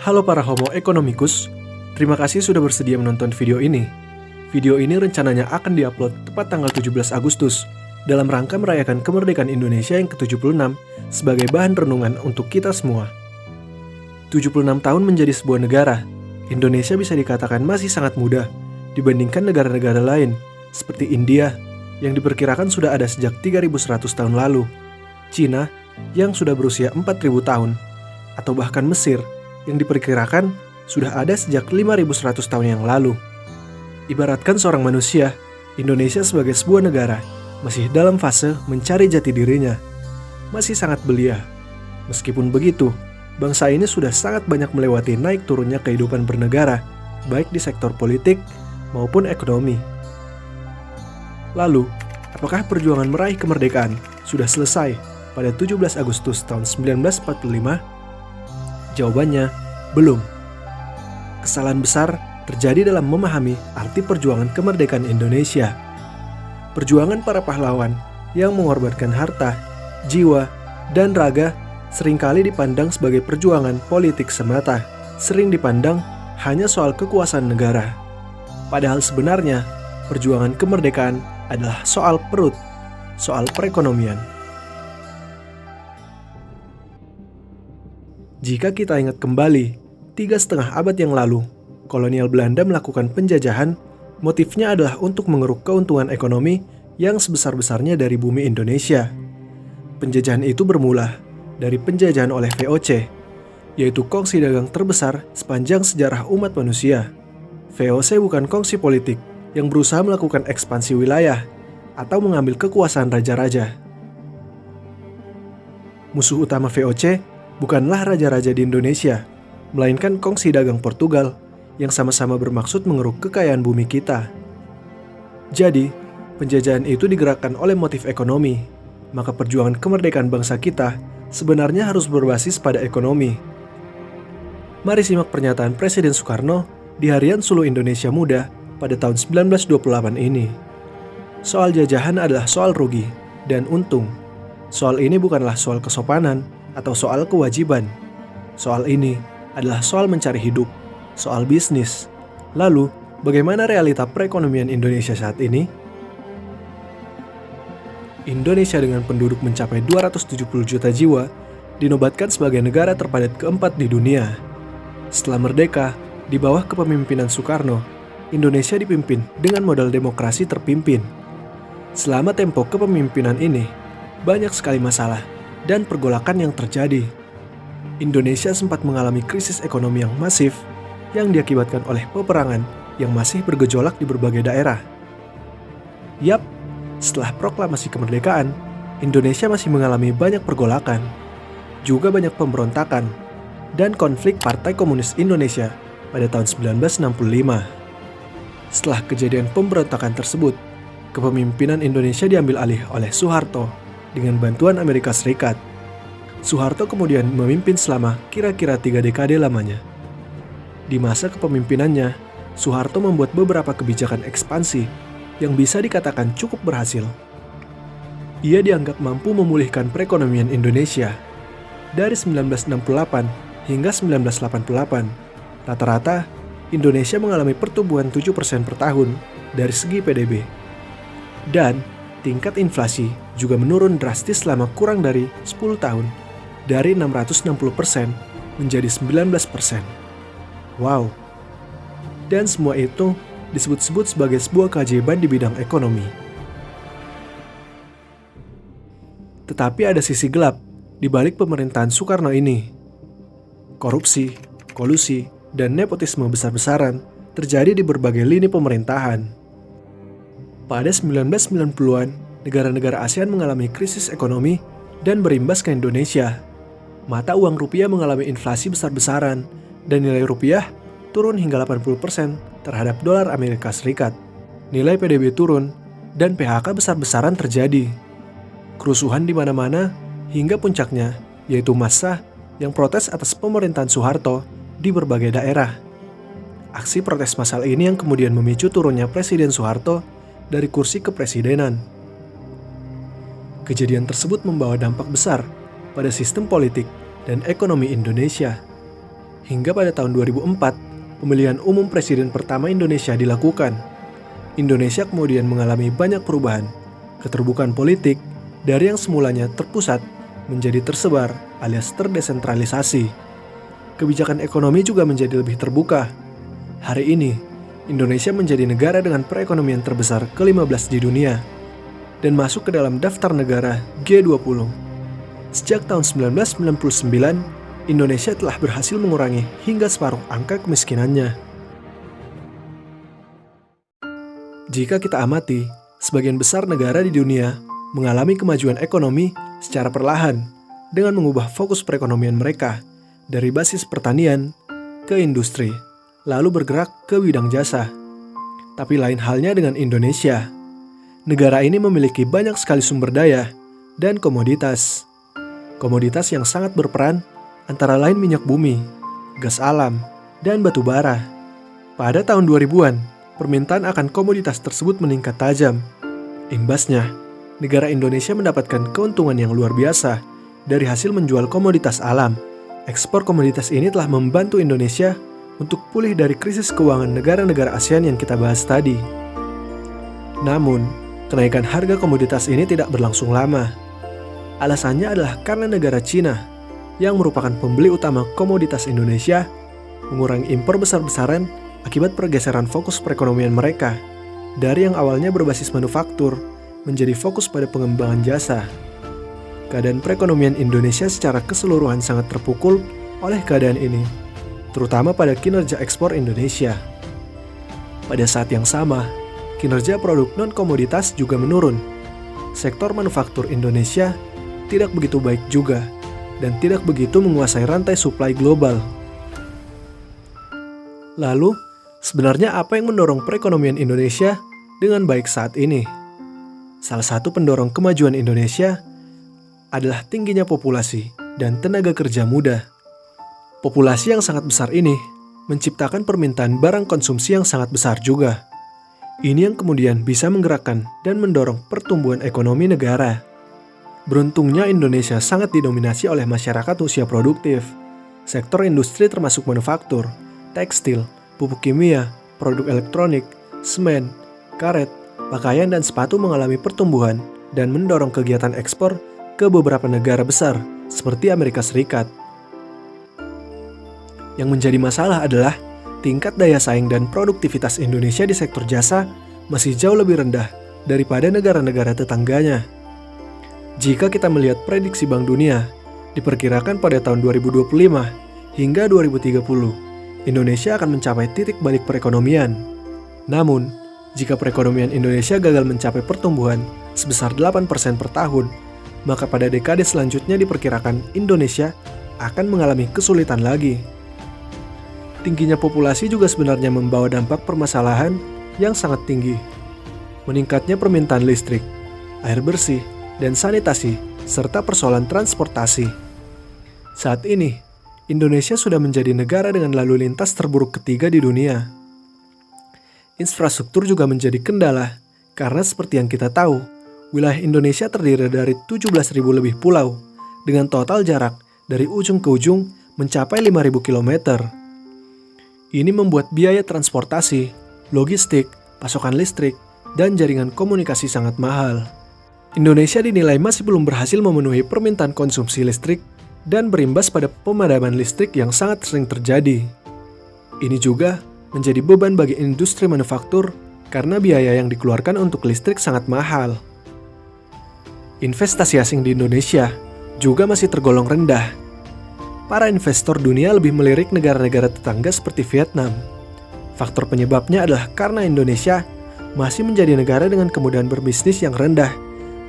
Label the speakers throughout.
Speaker 1: Halo para Homo economicus, terima kasih sudah bersedia menonton video ini. Video ini rencananya akan diupload tepat tanggal 17 Agustus dalam rangka merayakan kemerdekaan Indonesia yang ke-76 sebagai bahan renungan untuk kita semua. 76 tahun menjadi sebuah negara, Indonesia bisa dikatakan masih sangat muda dibandingkan negara-negara lain seperti India yang diperkirakan sudah ada sejak 3100 tahun lalu, Cina yang sudah berusia 4000 tahun, atau bahkan Mesir yang diperkirakan sudah ada sejak 5100 tahun yang lalu. Ibaratkan seorang manusia, Indonesia sebagai sebuah negara masih dalam fase mencari jati dirinya, masih sangat belia. Meskipun begitu, bangsa ini sudah sangat banyak melewati naik turunnya kehidupan bernegara, baik di sektor politik maupun ekonomi. Lalu, apakah perjuangan meraih kemerdekaan sudah selesai pada 17 Agustus tahun 1945? Jawabannya, belum. Kesalahan besar terjadi dalam memahami arti perjuangan kemerdekaan Indonesia. Perjuangan para pahlawan yang mengorbankan harta, jiwa, dan raga seringkali dipandang sebagai perjuangan politik semata, sering dipandang hanya soal kekuasaan negara. Padahal sebenarnya, perjuangan kemerdekaan adalah soal perut, soal perekonomian. Jika kita ingat kembali, 3,5 abad yang lalu, kolonial Belanda melakukan penjajahan, motifnya adalah untuk mengeruk keuntungan ekonomi yang sebesar-besarnya dari bumi Indonesia. Penjajahan itu bermula dari penjajahan oleh VOC, yaitu kongsi dagang terbesar sepanjang sejarah umat manusia. VOC bukan kongsi politik yang berusaha melakukan ekspansi wilayah atau mengambil kekuasaan raja-raja. Musuh utama VOC bukanlah raja-raja di Indonesia, melainkan kongsi dagang Portugal yang sama-sama bermaksud mengeruk kekayaan bumi kita. Jadi, penjajahan itu digerakkan oleh motif ekonomi, maka perjuangan kemerdekaan bangsa kita sebenarnya harus berbasis pada ekonomi. Mari simak pernyataan Presiden Soekarno di Harian Suluh Indonesia Muda pada tahun 1928 ini. Soal jajahan adalah soal rugi dan untung. Soal ini bukanlah soal kesopanan atau soal kewajiban. Soal ini adalah soal mencari hidup, soal bisnis. Lalu, bagaimana realita perekonomian Indonesia saat ini? Indonesia dengan penduduk mencapai 270 juta jiwa dinobatkan sebagai negara terpadat keempat di dunia. Setelah merdeka, di bawah kepemimpinan Soekarno, Indonesia dipimpin dengan modal demokrasi terpimpin. Selama tempo kepemimpinan ini, banyak sekali masalah dan pergolakan yang terjadi. Indonesia sempat mengalami krisis ekonomi yang masif yang diakibatkan oleh peperangan yang masih bergejolak di berbagai daerah. Yap, setelah proklamasi kemerdekaan, Indonesia masih mengalami banyak pergolakan, juga banyak pemberontakan, dan konflik Partai Komunis Indonesia pada tahun 1965. Setelah kejadian pemberontakan tersebut, kepemimpinan Indonesia diambil alih oleh Soeharto dengan bantuan Amerika Serikat. Soeharto kemudian memimpin selama kira-kira 3 dekade lamanya. Di masa kepemimpinannya, Soeharto membuat beberapa kebijakan ekspansi yang bisa dikatakan cukup berhasil. Ia dianggap mampu memulihkan perekonomian Indonesia. Dari 1968 hingga 1988, rata-rata Indonesia mengalami pertumbuhan 7% per tahun dari segi PDB. Dan tingkat inflasi juga menurun drastis selama kurang dari 10 tahun, dari 660% menjadi 19%. Wow! Dan semua itu disebut-sebut sebagai sebuah keajaiban di bidang ekonomi. Tetapi ada sisi gelap di balik pemerintahan Soekarno ini. Korupsi, kolusi, dan nepotisme besar-besaran terjadi di berbagai lini pemerintahan. Pada 1990-an, negara-negara ASEAN mengalami krisis ekonomi dan berimbas ke Indonesia. Mata uang rupiah mengalami inflasi besar-besaran dan nilai rupiah turun hingga 80% terhadap dolar Amerika Serikat. Nilai PDB turun dan PHK besar-besaran terjadi. Kerusuhan di mana-mana hingga puncaknya yaitu massa yang protes atas pemerintahan Soeharto di berbagai daerah. Aksi protes massal ini yang kemudian memicu turunnya Presiden Soeharto dari kursi kepresidenan. Kejadian tersebut membawa dampak besar pada sistem politik dan ekonomi Indonesia. Hingga pada tahun 2004, pemilihan umum presiden pertama Indonesia dilakukan. Indonesia kemudian mengalami banyak perubahan, keterbukaan politik dari yang semulanya terpusat menjadi tersebar alias terdesentralisasi. Kebijakan ekonomi juga menjadi lebih terbuka. Hari ini, Indonesia menjadi negara dengan perekonomian terbesar ke-15 di dunia dan masuk ke dalam daftar negara G20. Sejak tahun 1999, Indonesia telah berhasil mengurangi hingga separuh angka kemiskinannya. Jika kita amati, sebagian besar negara di dunia mengalami kemajuan ekonomi secara perlahan dengan mengubah fokus perekonomian mereka dari basis pertanian ke industri, lalu bergerak ke bidang jasa. Tapi lain halnya dengan Indonesia. Negara ini memiliki banyak sekali sumber daya dan komoditas. Komoditas yang sangat berperan antara lain minyak bumi, gas alam, dan batu bara. Pada tahun 2000-an, permintaan akan komoditas tersebut meningkat tajam. Imbasnya, negara Indonesia mendapatkan keuntungan yang luar biasa dari hasil menjual komoditas alam. Ekspor komoditas ini telah membantu Indonesia untuk pulih dari krisis keuangan negara-negara ASEAN yang kita bahas tadi. Namun, kenaikan harga komoditas ini tidak berlangsung lama. Alasannya adalah karena negara Cina yang merupakan pembeli utama komoditas Indonesia, mengurangi impor besar-besaran akibat pergeseran fokus perekonomian mereka dari yang awalnya berbasis manufaktur menjadi fokus pada pengembangan jasa. Keadaan perekonomian Indonesia secara keseluruhan sangat terpukul oleh keadaan ini, terutama pada kinerja ekspor Indonesia. Pada saat yang sama, kinerja produk non-komoditas juga menurun. Sektor manufaktur Indonesia tidak begitu baik juga, dan tidak begitu menguasai rantai suplai global. Lalu, sebenarnya apa yang mendorong perekonomian Indonesia dengan baik saat ini? Salah satu pendorong kemajuan Indonesia adalah tingginya populasi dan tenaga kerja muda. Populasi yang sangat besar ini menciptakan permintaan barang konsumsi yang sangat besar juga. Ini yang kemudian bisa menggerakkan dan mendorong pertumbuhan ekonomi negara. Beruntungnya Indonesia sangat didominasi oleh masyarakat usia produktif. Sektor industri termasuk manufaktur, tekstil, pupuk kimia, produk elektronik, semen, karet, pakaian dan sepatu mengalami pertumbuhan dan mendorong kegiatan ekspor ke beberapa negara besar seperti Amerika Serikat. Yang menjadi masalah adalah tingkat daya saing dan produktivitas Indonesia di sektor jasa masih jauh lebih rendah daripada negara-negara tetangganya. Jika kita melihat prediksi Bank Dunia, diperkirakan pada tahun 2025 hingga 2030, Indonesia akan mencapai titik balik perekonomian. Namun, jika perekonomian Indonesia gagal mencapai pertumbuhan sebesar 8% per tahun, maka pada dekade selanjutnya diperkirakan Indonesia akan mengalami kesulitan lagi. Tingginya populasi juga sebenarnya membawa dampak permasalahan yang sangat tinggi. Meningkatnya permintaan listrik, air bersih, dan sanitasi, serta persoalan transportasi. Saat ini, Indonesia sudah menjadi negara dengan lalu lintas terburuk ketiga di dunia. Infrastruktur juga menjadi kendala, karena seperti yang kita tahu, wilayah Indonesia terdiri dari 17.000 lebih pulau, dengan total jarak dari ujung ke ujung mencapai 5.000 km. Ini membuat biaya transportasi, logistik, pasokan listrik, dan jaringan komunikasi sangat mahal. Indonesia dinilai masih belum berhasil memenuhi permintaan konsumsi listrik dan berimbas pada pemadaman listrik yang sangat sering terjadi. Ini juga menjadi beban bagi industri manufaktur karena biaya yang dikeluarkan untuk listrik sangat mahal. Investasi asing di Indonesia juga masih tergolong rendah. Para investor dunia lebih melirik negara-negara tetangga seperti Vietnam. Faktor penyebabnya adalah karena Indonesia masih menjadi negara dengan kemudahan berbisnis yang rendah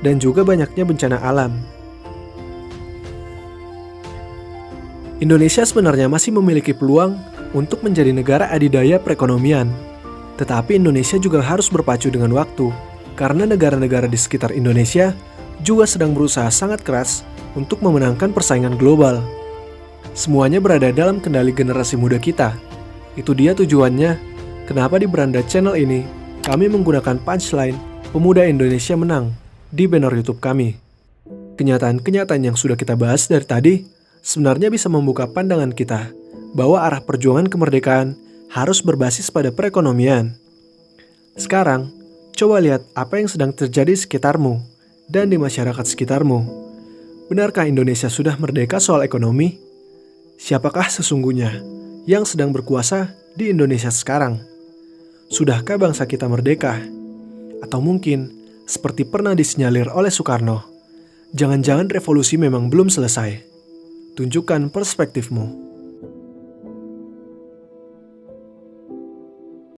Speaker 1: dan juga banyaknya bencana alam. Indonesia sebenarnya masih memiliki peluang untuk menjadi negara adidaya perekonomian. Tetapi Indonesia juga harus berpacu dengan waktu, karena negara-negara di sekitar Indonesia juga sedang berusaha sangat keras untuk memenangkan persaingan global. Semuanya berada dalam kendali generasi muda kita. Itu dia tujuannya, kenapa di beranda channel ini, kami menggunakan punchline Pemuda Indonesia Menang di banner YouTube kami. Kenyataan-kenyataan yang sudah kita bahas dari tadi sebenarnya bisa membuka pandangan kita bahwa arah perjuangan kemerdekaan harus berbasis pada perekonomian. Sekarang, coba lihat apa yang sedang terjadi di sekitarmu dan di masyarakat sekitarmu. Benarkah Indonesia sudah merdeka soal ekonomi? Siapakah sesungguhnya yang sedang berkuasa di Indonesia sekarang? Sudahkah bangsa kita merdeka? Atau mungkin, seperti pernah disinyalir oleh Soekarno, jangan-jangan revolusi memang belum selesai. Tunjukkan perspektifmu.